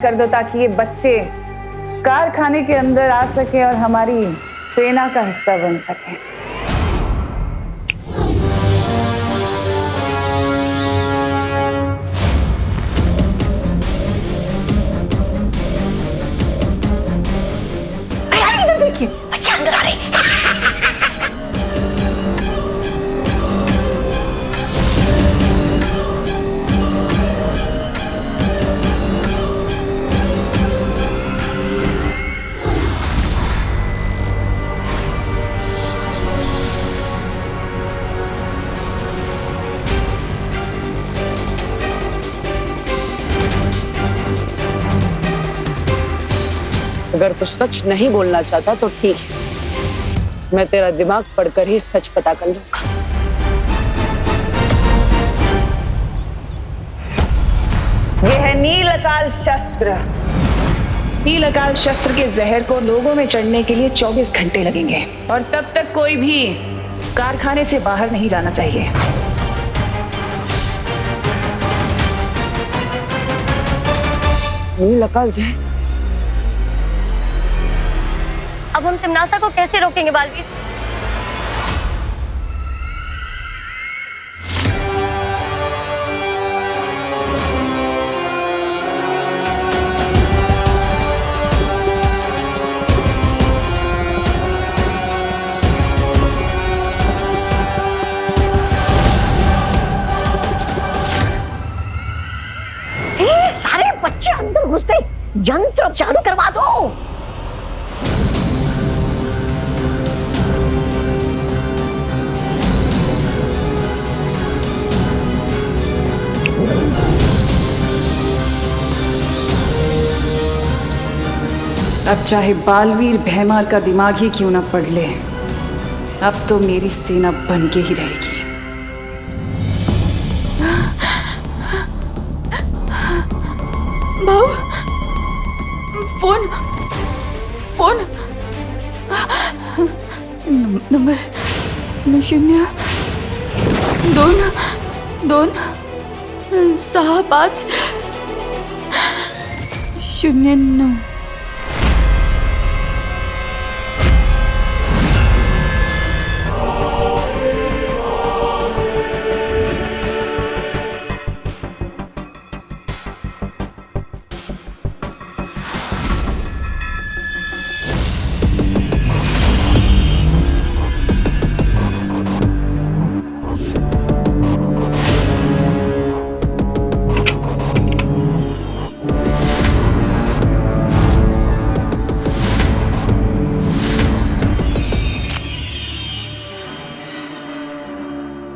कर दो ताकि ये बच्चे कारखाने के अंदर आ सके और हमारी सेना का हिस्सा बन सके। इधर देखिए, बच्चे अंदर आ रहे हैं। अगर तू सच नहीं बोलना चाहता तो ठीक है, मैं तेरा दिमाग पढ़कर ही सच पता कर लूंगा। यह है नील अकाल शस्त्र। नील अकाल शस्त्र के जहर को लोगों में चढ़ने के लिए 24 घंटे लगेंगे और तब तक कोई भी कारखाने से बाहर नहीं जाना चाहिए। नील अकाल जहर? अब हम तिमनासा को कैसे रोकेंगे बालवीर? सारे बच्चे अंदर घुस गए, यंत्र चालू करवा दो। अब चाहे बालवीर भैमाल का दिमाग ही क्यों ना पढ़ ले, अब तो मेरी सेना बन के ही रहेगी। भाऊ, फोन फोन नंबर 0-2-2-6-5-0-9।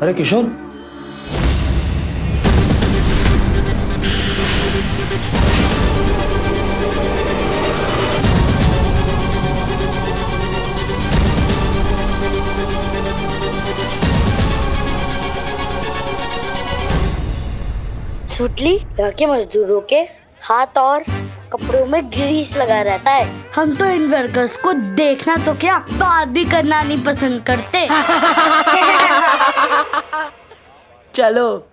अरे किशोर, सुतली के मजदूरों के हाथ और कपड़ों में ग्रीस लगा रहता है। हम तो इन वर्कर्स को देखना तो क्या, बात भी करना नहीं पसंद करते। चलो।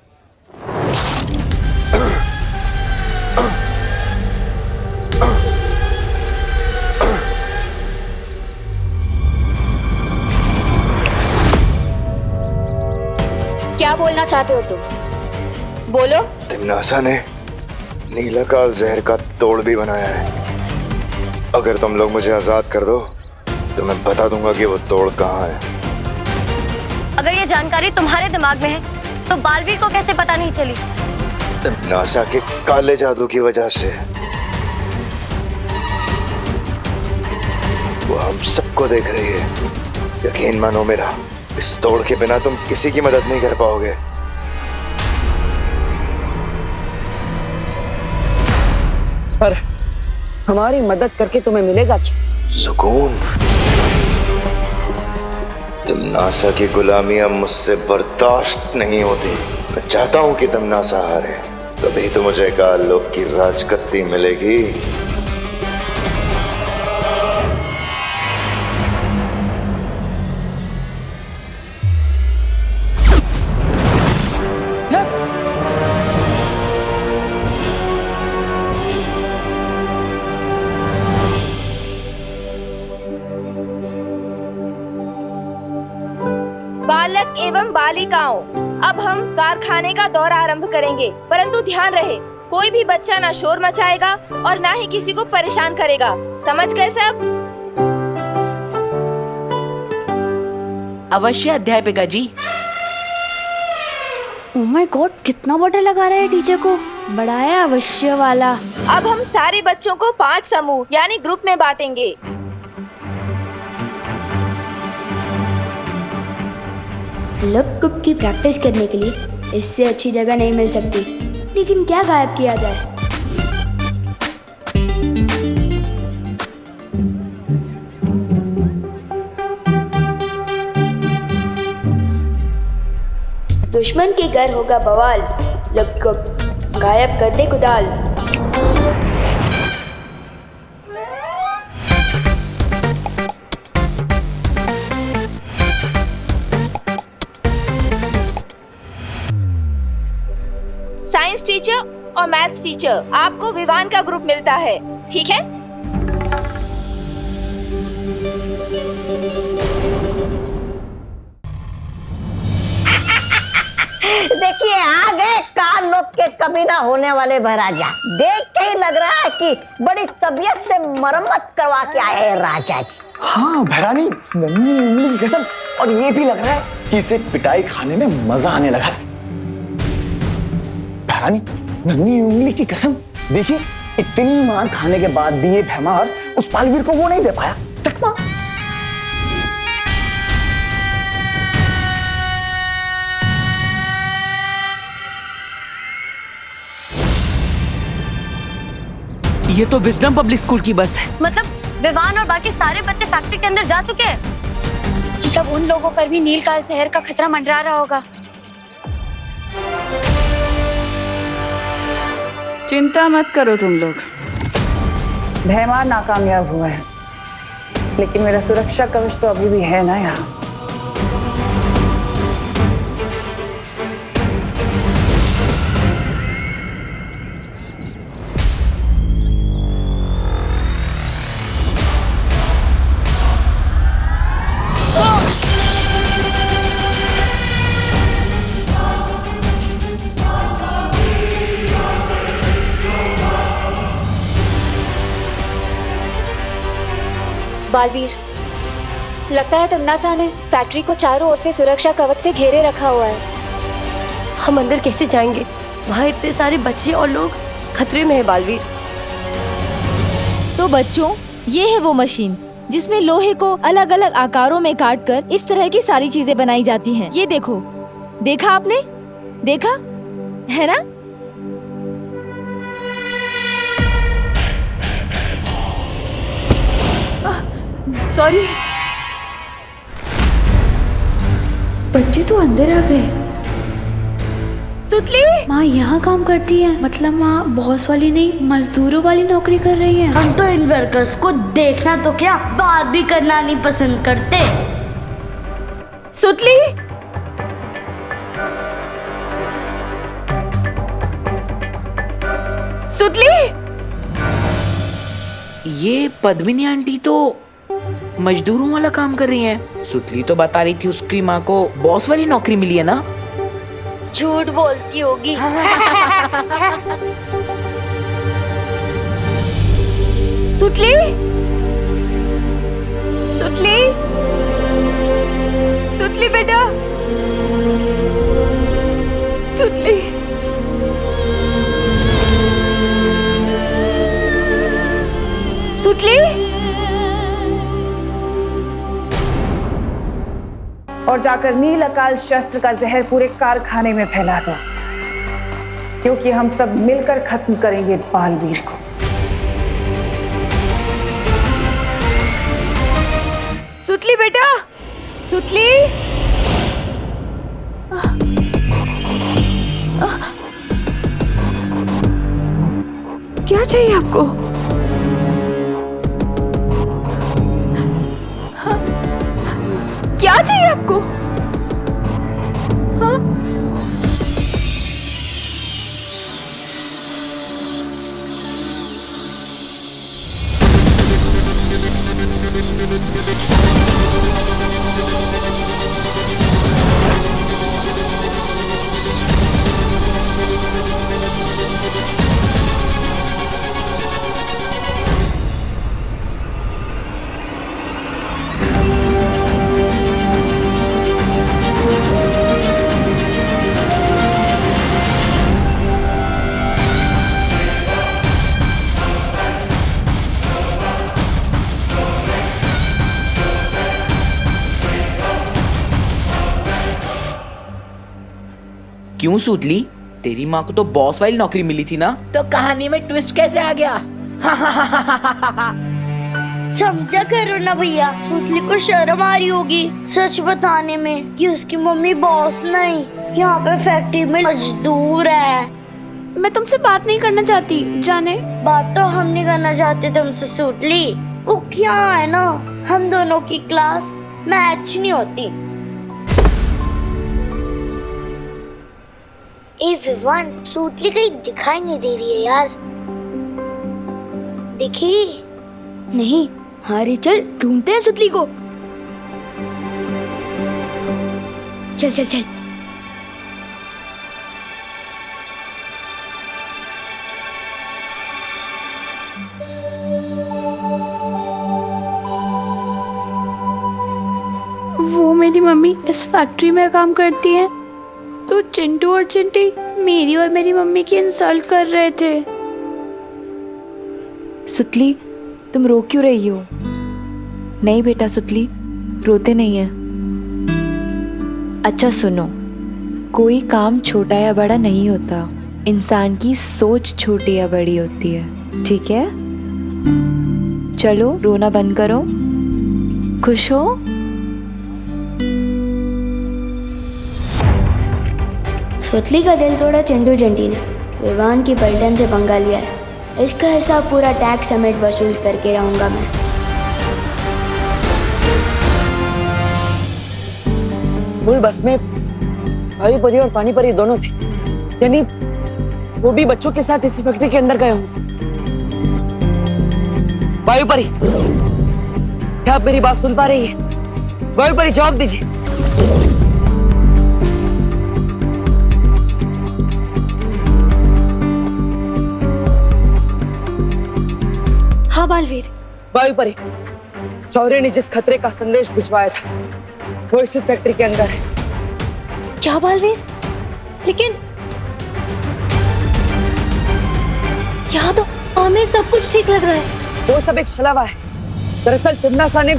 क्या बोलना चाहते हो तुम? बोलो। तिमनासा ने नील अकाल जहर का तोड़ भी बनाया है। अगर तुम लोग मुझे आजाद कर दो तो मैं बता दूंगा कि वो तोड़ कहाँ है। अगर ये जानकारी तुम्हारे दिमाग में है तो बालवीर को कैसे पता नहीं चली? तिमनासा के काले जादू की वजह से वो हम सबको देख रही है। यकीन मानो मेरा, इस तोड़ के बिना तुम किसी की मदद नहीं कर पाओगे। पर हमारी मदद करके तुम्हें मिलेगा क्या? सुकून। तिमनासा की गुलामी अब मुझसे बर्दाश्त नहीं होती। मैं चाहता हूं कि तिमनासा हारे, तभी तो मुझे काल लोक की राजगद्दी मिलेगी। बालक एवं बालिकाओं, अब हम कारखाने का दौरा आरंभ करेंगे, परंतु ध्यान रहे कोई भी बच्चा ना शोर मचाएगा और ना ही किसी को परेशान करेगा। समझ गए सब? अवश्य अध्यापिका जी। ओह माय गॉड, कितना बड़ा लगा रहा है टीचर को, बड़ा है अवश्य वाला। अब हम सारे बच्चों को 5 समूह यानी ग्रुप में बांटेंगे। लप गुप की प्रैक्टिस करने के लिए इससे अच्छी जगह नहीं मिल सकती, लेकिन क्या गायब किया जाए। दुश्मन के घर होगा बवाल, लप गुप गायब कर दे कुदाल। साइंस टीचर और मैथ्स टीचर, आपको विवान का ग्रुप मिलता है, ठीक है? देखिए आ गए कान लोग के कभी ना होने वाले महाराजा। देख के ही लग रहा है कि बड़ी तबीयत से मरम्मत करवा के आए हैं राजा जी। हाँ भैरानी, नन्ही उंगली की कसम, और ये भी लग रहा है कि इसे पिटाई खाने में मजा आने लगा है। भैरानी, नन्ही उंगली की कसम, देखिए इतनी मार खाने के बाद भी ये भैमार उस पालवीर को वो नहीं दे पाया चकमा। ये तो विजडम पब्लिक स्कूल की बस है। मतलब विवान और बाकी सारे बच्चे फैक्ट्री के अंदर जा चुके हैं। मतलब उन लोगों पर भी नीलकाल शहर का खतरा मंडरा रहा होगा। चिंता मत करो तुम लोग, भैमार नाकामयाब हुआ है, लेकिन मेरा सुरक्षा कवच तो अभी भी है ना यहाँ। बालवीर, लगता है तन्नासा ने फैक्ट्री को चारों ओर से सुरक्षा कवच से घेरे रखा हुआ है। हम अंदर कैसे जाएंगे? वहाँ इतने सारे बच्चे और लोग खतरे में है बालवीर। तो बच्चों, ये है वो मशीन जिसमें लोहे को अलग अलग आकारों में काटकर इस तरह की सारी चीजें बनाई जाती हैं। ये देखो, देखा आपने? देखा है ना? सॉरी। बच्चे तो अंदर आ गए। सुतली माँ यहाँ काम करती है, मतलब माँ बॉस वाली नहीं मजदूरों वाली नौकरी कर रही है। हम तो इन वर्कर्स को देखना तो क्या, बात भी करना नहीं पसंद करते। सुतली, सुतली। ये पद्मिनी आंटी तो मजदूरों वाला काम कर रही हैं। सुतली तो बता रही थी उसकी माँ को बॉस वाली नौकरी मिली है ना। झूठ बोलती होगी। सुतली, सुतली, सुतली बेटा, सुतली। सुतली। और जाकर नील अकाल शस्त्र का जहर पूरे कारखाने में फैला दो, क्योंकि हम सब मिलकर खत्म करेंगे बालवीर को। सुतली बेटा, सुतली। क्या चाहिए आपको? क्या चाहिए आपको? हाँ? क्यों सुतली? तेरी माँ को तो बॉस वाली नौकरी मिली थी ना, तो कहानी में ट्विस्ट कैसे आ गया? समझा करो ना भैया, सुतली को शर्म आ रही होगी सच बताने में कि उसकी मम्मी बॉस नहीं, यहाँ पे फैक्ट्री में मजदूर है। मैं तुमसे बात नहीं करना चाहती, जाने। बात तो हम नहीं करना चाहते तुमसे सुतली, वो क्या है ना, हम दोनों की क्लास मैच नहीं होती। ए विवान, सुतली कहीं दिखाई नहीं दे रही है यार, देखी नहीं। हाँ रे, चल ढूंढते हैं सुतली को। चल चल चल। वो मेरी मम्मी इस फैक्ट्री में काम करती है, तो चिंटू और चिंटी मेरी और मेरी मम्मी की इंसल्ट कर रहे थे। सुतली, तुम रो क्यों रही हो? नहीं बेटा सुतली, रोते नहीं है। अच्छा सुनो, कोई काम छोटा या बड़ा नहीं होता, इंसान की सोच छोटी या बड़ी होती है, ठीक है? चलो रोना बंद करो, खुश हो? सुतली का दिल तोड़ा चिंटू चिंटी ने, विवान की पलटन से पंगा लिया है। इसका हिसाब पूरा टैक्स समेत वसूल करके रहूंगा मैं। मूल बस में वायु परी और पानी परी दोनों थे, यानी वो भी बच्चों के साथ इसी फैक्ट्री के अंदर गए होंगे। वायु परी, क्या आप मेरी बात सुन पा रही है? वायु परी जवाब दीजिए। हाँ बालवीर। वायु परी, शौर्य ने जिस खतरे का संदेश भिजवाया था वो इसी फैक्ट्री के अंदर है। क्या बालवीर? लेकिन यहाँ तो हमें सब कुछ ठीक लग रहा है। वो सब एक छलावा है। दरअसल तिम्नासा ने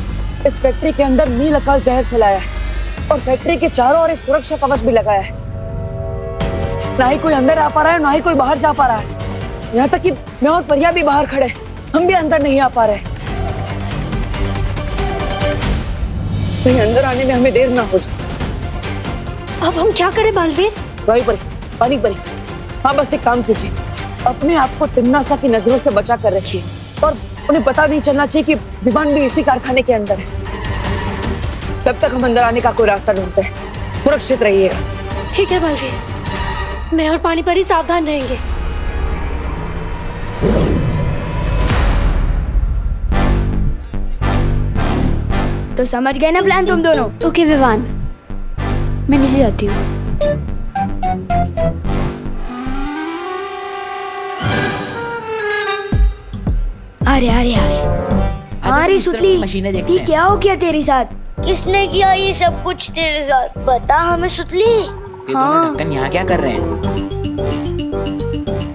इस फैक्ट्री के अंदर नील अकाल जहर फैलाया है और फैक्ट्री के चारों ओर एक सुरक्षा कवच भी लगाया है। ना ही कोई अंदर आ पा रहा है, ना ही कोई बाहर जा पा रहा है। यहाँ तक कि मैं और परिया भी बाहर खड़े, हम भी अंदर नहीं आ पा रहे। कहीं अंदर आने में हमें देर ना हो जाए। अब हम क्या करें बालवीर? वायु परी, पानी परी, हाँ बस एक काम कीजिए, अपने आप को तिम्नासा की नजरों से बचा कर रखिए और उन्हें पता नहीं चलना चाहिए कि विमान भी इसी कारखाने के अंदर है। तब तक हम अंदर आने का कोई रास्ता ढूंढते हैं। सुरक्षित रहिएगा। ठीक है बालवीर, मैं और पानी परी सावधान रहेंगे। तो समझ गए ना प्लान तुम दोनों? ओके विवान, मैं नीचे जाती हूँ। अरे अरे अरे, अरे सुतली, मशीनें देखते ये हैं। क्या हो गया तेरे साथ? किसने किया ये सब कुछ तेरे साथ? बता हमें सुतली। ये दोनों ढक्कन यहाँ क्या कर रहे हैं?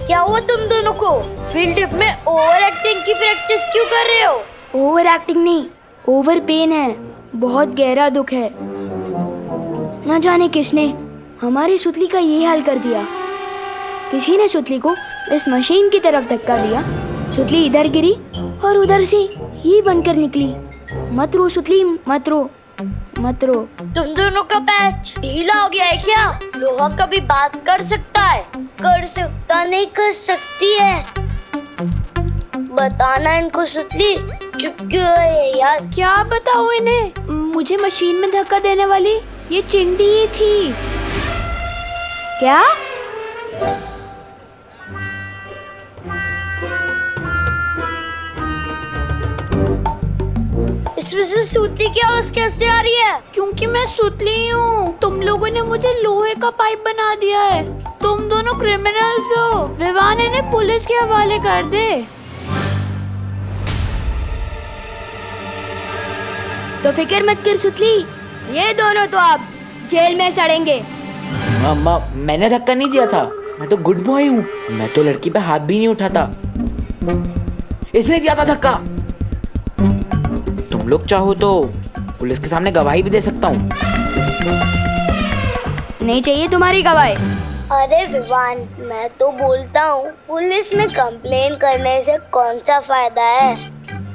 क्या हुआ तुम दोनों को? फील्ड ट्रिप में ओवर एक्टिंग की प्रैक्टिस क्यों कर रहे हो? ओवर एक्टिंग नहीं, ओवर पेन है, बहुत गहरा दुख है। न जाने किसने हमारी सुतली का ये हाल कर दिया। किसी ने सुतली को इस मशीन की तरफ धक्का दिया, सुतली इधर गिरी और उधर से ही बनकर निकली। मत रो सुतली, मत रो, मत रो। तुम दोनों का पैच ढीला हो गया है क्या? लोहा कभी बात कर सकता है? कर सकता नहीं, कर सकती है। बताना इनको सुतली, चुप क्यों है यार? क्या बताओ इन्हें? मुझे मशीन में धक्का देने वाली ये चिंटी ही थी। क्या? इसमें से सुतली की आवाज कैसे आ रही है? क्योंकि मैं सुतली हूँ। तुम लोगों ने मुझे लोहे का पाइप बना दिया है। तुम दोनों क्रिमिनल्स हो। विवान इन्हें पुलिस के हवाले कर दे। तो फिक्र मत कर सुतली, ये दोनों तो आप जेल में सड़ेंगे। मामा, मैंने धक्का नहीं दिया था, मैं तो गुड बॉय हूँ। मैं तो लड़की पे हाथ भी नहीं उठाता, इसने दिया था धक्का। तुम लोग चाहो तो पुलिस के सामने गवाही भी दे सकता हूँ। नहीं चाहिए तुम्हारी गवाही। अरे विवान, मैं तो बोलता हूँ पुलिस में कंप्लेन करने से कौन सा फायदा है।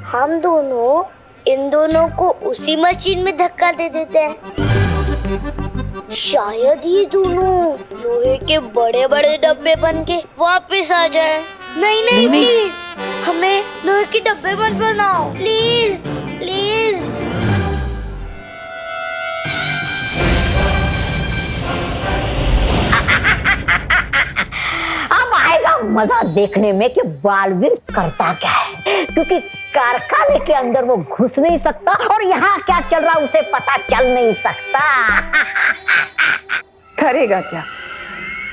हम दोनों इन दोनों को उसी मशीन में धक्का दे देते हैं। शायद ये दोनों लोहे के बड़े बड़े डब्बे बन के वापस आ जाए। नहीं नहीं प्लीज, हमें लोहे के डब्बे मत बनाओ प्लीज प्लीज। अब आएगा मजा देखने में कि बालवीर करता क्या है, क्योंकि कारखाने के अंदर वो घुस नहीं सकता और यहाँ क्या चल रहा उसे पता चल नहीं सकता। करेगा क्या?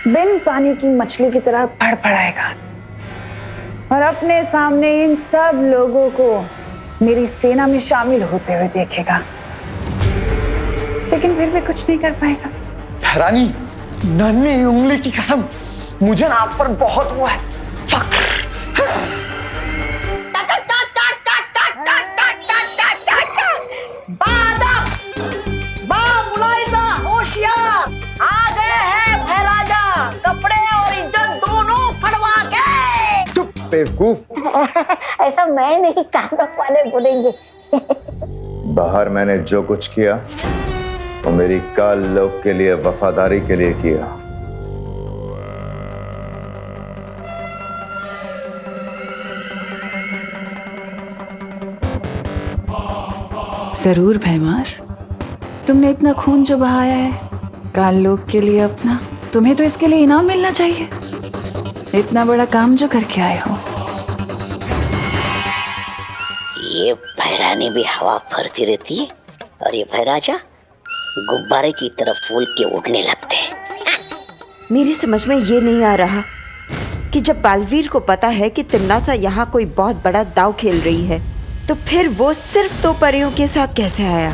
बिन पानी की मछली की तरह फड़फड़ाएगा और अपने सामने इन सब लोगों को मेरी सेना में शामिल होते हुए देखेगा, लेकिन फिर भी कुछ नहीं कर पाएगा। रानी, नन्ही उंगली की कसम, मुझे ना आप पर बहुत वो है फक्र। होशियार, आ गए हैं भैराजा, कपड़े और इज्जत दोनों फड़वा के। चुप बेवकूफ। ऐसा मैं नहीं, कानों वाले बोलेंगे। बाहर मैंने जो कुछ किया वो मेरी काल लोक के लिए, वफादारी के लिए किया। जरूर भैमार, तुमने इतना खून जो बहाया है काल लोक के लिए अपना, तुम्हें तो इसके लिए इनाम मिलना चाहिए। इतना बड़ा काम जो करके आए हो। ये भैरानी भी हवा भरती रहती है और ये भैराजा गुब्बारे की तरफ फूल के उड़ने लगते हैं। मेरी समझ में ये नहीं आ रहा कि जब बालवीर को पता है कि तिम्नासा यहाँ कोई बहुत बड़ा दांव खेल रही है, तो फिर वो सिर्फ 2 परियों के साथ कैसे आया।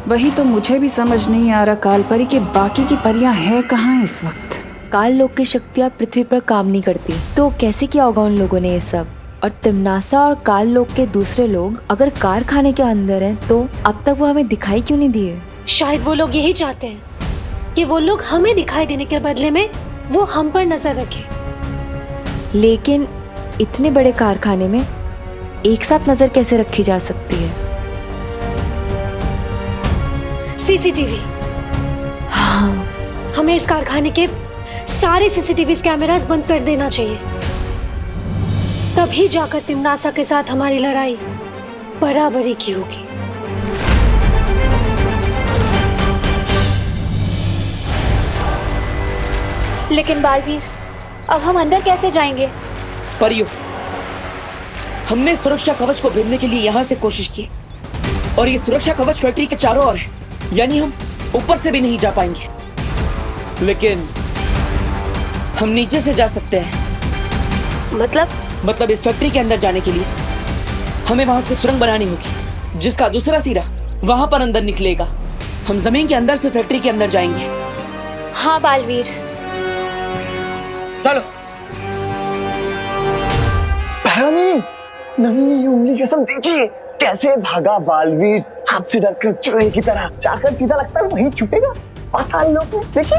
वही तो मुझे भी समझ नहीं आ रहा काल परी के बाकी की परियां हैं कहाँ इस वक्त। काल लोक की शक्तियाँ पृथ्वी पर काम नहीं करती, तो कैसे किया होगा उन लोगों ने ये सब। और तिम्नासा और काल लोक के दूसरे लोग अगर कारखाने के अंदर हैं, तो अब तक वो हमें दिखाई क्यों नहीं दिए? शायद वो लोग यही चाहते हैं कि वो लोग हमें दिखाई देने के बदले में वो हम पर नजर रखें। लेकिन इतने बड़े कारखाने में एक साथ नजर कैसे रखी जा सकती है? सीसीटीवी। हाँ, हमें इस कारखाने के सारे सीसीटीवी कैमरास बंद कर देना चाहिए। तभी जाकर तिम्नासा के साथ हमारी लड़ाई बराबरी की होगी। लेकिन बालवीर, अब हम अंदर कैसे जाएंगे? परियो, हमने सुरक्षा कवच को भेदने के लिए यहाँ से कोशिश की और ये सुरक्षा कवच फैक्ट्री के चारों ओर है, यानी हम ऊपर से भी नहीं जा पाएंगे। लेकिन हम नीचे से जा सकते हैं। मतलब इस फैक्ट्री के अंदर जाने के लिए हमें वहां से सुरंग बनानी होगी, जिसका दूसरा सिरा वहां पर अंदर निकलेगा। हम जमीन के अंदर से फैक्ट्री के अंदर जाएंगे। हाँ बालवीर, चलो। रानी, नन्ही उंगली कसम, देखिए कैसे भागा बालवीर, आपसे डरकर चूहे की तरह जाकर सीधा लगता है वहीं छुपेगा पाताल लोक में। देखिए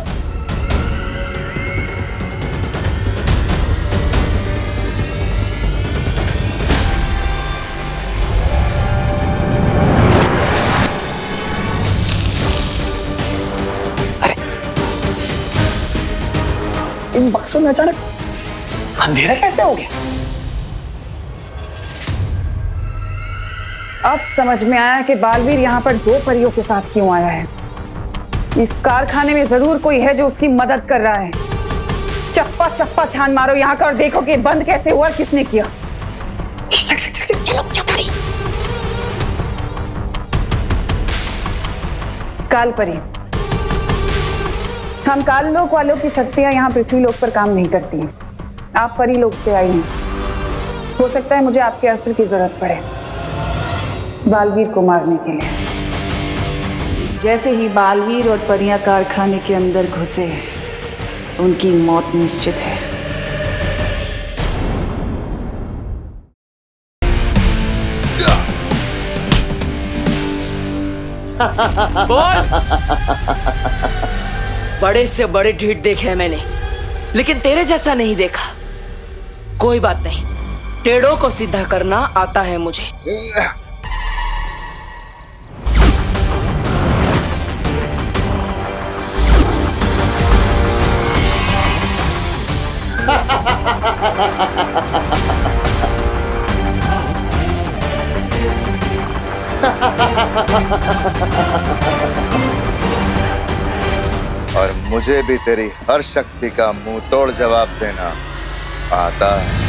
इन बक्सों में अचानक अंधेरा कैसे हो गया? अब समझ में आया कि बालवीर यहाँ पर 2 परियों के साथ क्यों आया है। इस कारखाने में जरूर कोई है जो उसकी मदद कर रहा है। चप्पा चप्पा छान मारो यहाँ का और देखो कि बंद कैसे हुआ, किसने किया। काल परी, हम काल लोक वालों की शक्तियां यहाँ पृथ्वी लोक पर काम नहीं करती हैं। आप परी लोक से आई हैं। हो सकता है मुझे आपके अस्त्र की जरूरत पड़े बालवीर को मारने के लिए। जैसे ही बालवीर और परियां कारखाने के अंदर घुसे, उनकी मौत निश्चित है। बड़े से बड़े ढीठ देखे हैं मैंने, लेकिन तेरे जैसा नहीं देखा। कोई बात नहीं, टेढ़ों को सीधा करना आता है मुझे। और मुझे भी तेरी हर शक्ति का मुंह तोड़ जवाब देना आता है।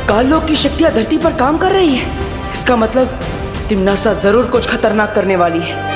कालों की शक्तियां धरती पर काम कर रही हैं। इसका मतलब तिम्नासा जरूर कुछ खतरनाक करने वाली है।